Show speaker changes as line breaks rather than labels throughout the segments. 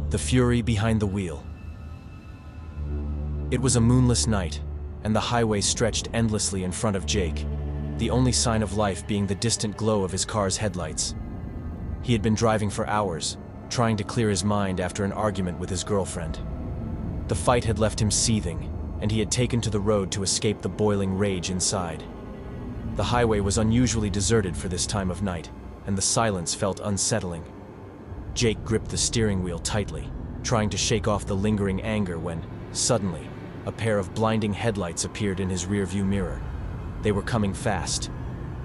The fury behind the wheel. It was a moonless night, and the highway stretched endlessly in front of Jake, the only sign of life being the distant glow of his car's headlights. He had been driving for hours, trying to clear his mind after an argument with his girlfriend. The fight had left him seething, and he had taken to the road to escape the boiling rage inside. The highway was unusually deserted for this time of night, and the silence felt unsettling. Jake gripped the steering wheel tightly, trying to shake off the lingering anger when, suddenly, a pair of blinding headlights appeared in his rearview mirror. They were coming fast.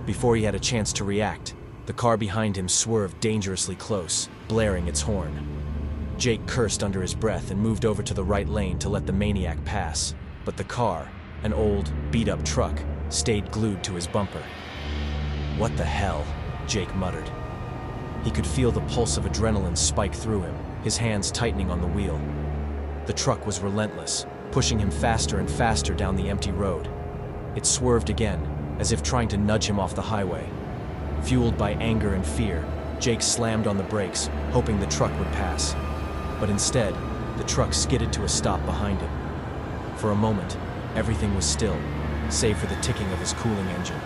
Before he had a chance to react, the car behind him swerved dangerously close, blaring its horn. Jake cursed under his breath and moved over to the right lane to let the maniac pass, but the car, an old, beat-up truck, stayed glued to his bumper. "What the hell?" Jake muttered. He could feel the pulse of adrenaline spike through him, his hands tightening on the wheel. The truck was relentless, pushing him faster and faster down the empty road. It swerved again, as if trying to nudge him off the highway. Fueled by anger and fear, Jake slammed on the brakes, hoping the truck would pass. But instead, the truck skidded to a stop behind him. For a moment, everything was still, save for the ticking of his cooling engine.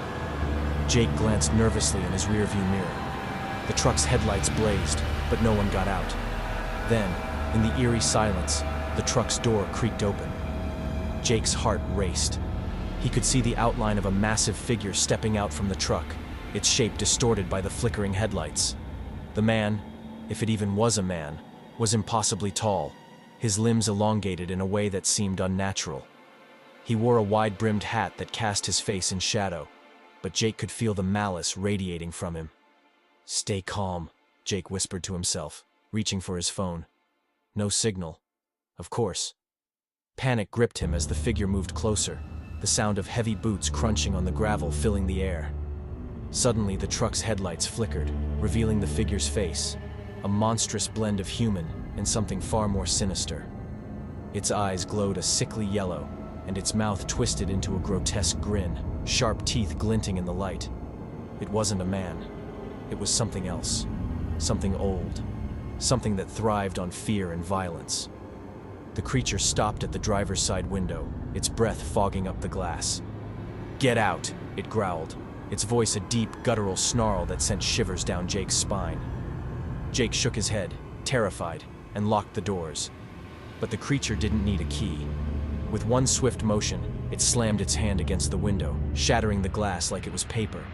Jake glanced nervously in his rearview mirror. The truck's headlights blazed, but no one got out. Then, in the eerie silence, the truck's door creaked open. Jake's heart raced. He could see the outline of a massive figure stepping out from the truck, its shape distorted by the flickering headlights. The man, if it even was a man, was impossibly tall, his limbs elongated in a way that seemed unnatural. He wore a wide-brimmed hat that cast his face in shadow, but Jake could feel the malice radiating from him. "Stay calm," Jake whispered to himself, reaching for his phone. No signal. Of course. Panic gripped him as the figure moved closer, the sound of heavy boots crunching on the gravel filling the air. Suddenly, the truck's headlights flickered, revealing the figure's face, a monstrous blend of human and something far more sinister. Its eyes glowed a sickly yellow, and its mouth twisted into a grotesque grin, sharp teeth glinting in the light. It wasn't a man. It was something else. Something old. Something that thrived on fear and violence. The creature stopped at the driver's side window, its breath fogging up the glass. "Get out," it growled, its voice a deep, guttural snarl that sent shivers down Jake's spine. Jake shook his head, terrified, and locked the doors. But the creature didn't need a key. With one swift motion, it slammed its hand against the window, shattering the glass like it was paper.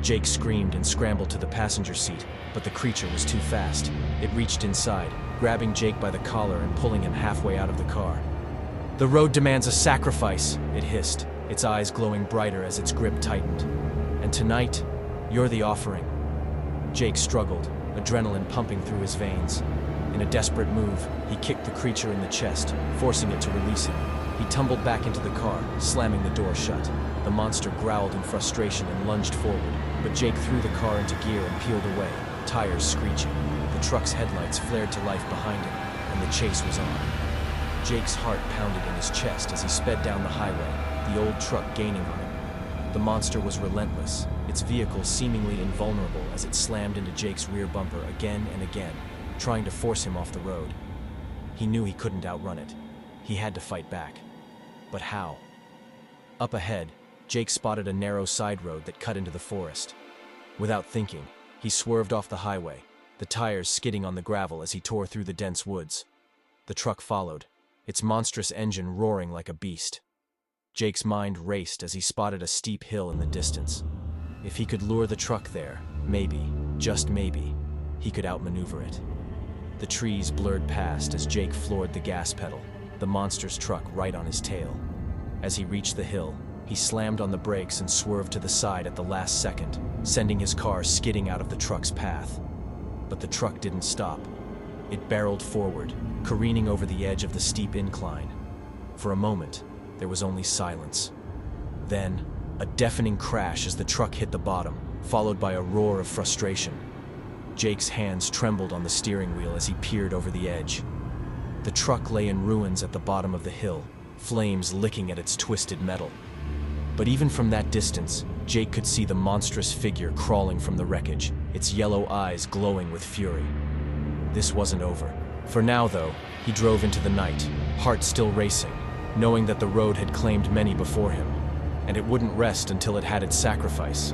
Jake screamed and scrambled to the passenger seat, but the creature was too fast. It reached inside, grabbing Jake by the collar and pulling him halfway out of the car. "The road demands a sacrifice," it hissed, its eyes glowing brighter as its grip tightened. "And tonight, you're the offering." Jake struggled, adrenaline pumping through his veins. In a desperate move, he kicked the creature in the chest, forcing it to release him. He tumbled back into the car, slamming the door shut. The monster growled in frustration and lunged forward, but Jake threw the car into gear and peeled away, tires screeching. The truck's headlights flared to life behind him, and the chase was on. Jake's heart pounded in his chest as he sped down the highway, the old truck gaining on him. The monster was relentless, its vehicle seemingly invulnerable as it slammed into Jake's rear bumper again and again, trying to force him off the road. He knew he couldn't outrun it. He had to fight back. But how? Up ahead, Jake spotted a narrow side road that cut into the forest. Without thinking, he swerved off the highway, the tires skidding on the gravel as he tore through the dense woods. The truck followed, its monstrous engine roaring like a beast. Jake's mind raced as he spotted a steep hill in the distance. If he could lure the truck there, maybe, just maybe, he could outmaneuver it. The trees blurred past as Jake floored the gas pedal, the monster's truck right on his tail. As he reached the hill, he slammed on the brakes and swerved to the side at the last second, sending his car skidding out of the truck's path. But the truck didn't stop. It barreled forward, careening over the edge of the steep incline. For a moment, there was only silence. Then, a deafening crash as the truck hit the bottom, followed by a roar of frustration. Jake's hands trembled on the steering wheel as he peered over the edge. The truck lay in ruins at the bottom of the hill, flames licking at its twisted metal. But even from that distance, Jake could see the monstrous figure crawling from the wreckage, its yellow eyes glowing with fury. This wasn't over. For now, though, he drove into the night, heart still racing, knowing that the road had claimed many before him, and it wouldn't rest until it had its sacrifice.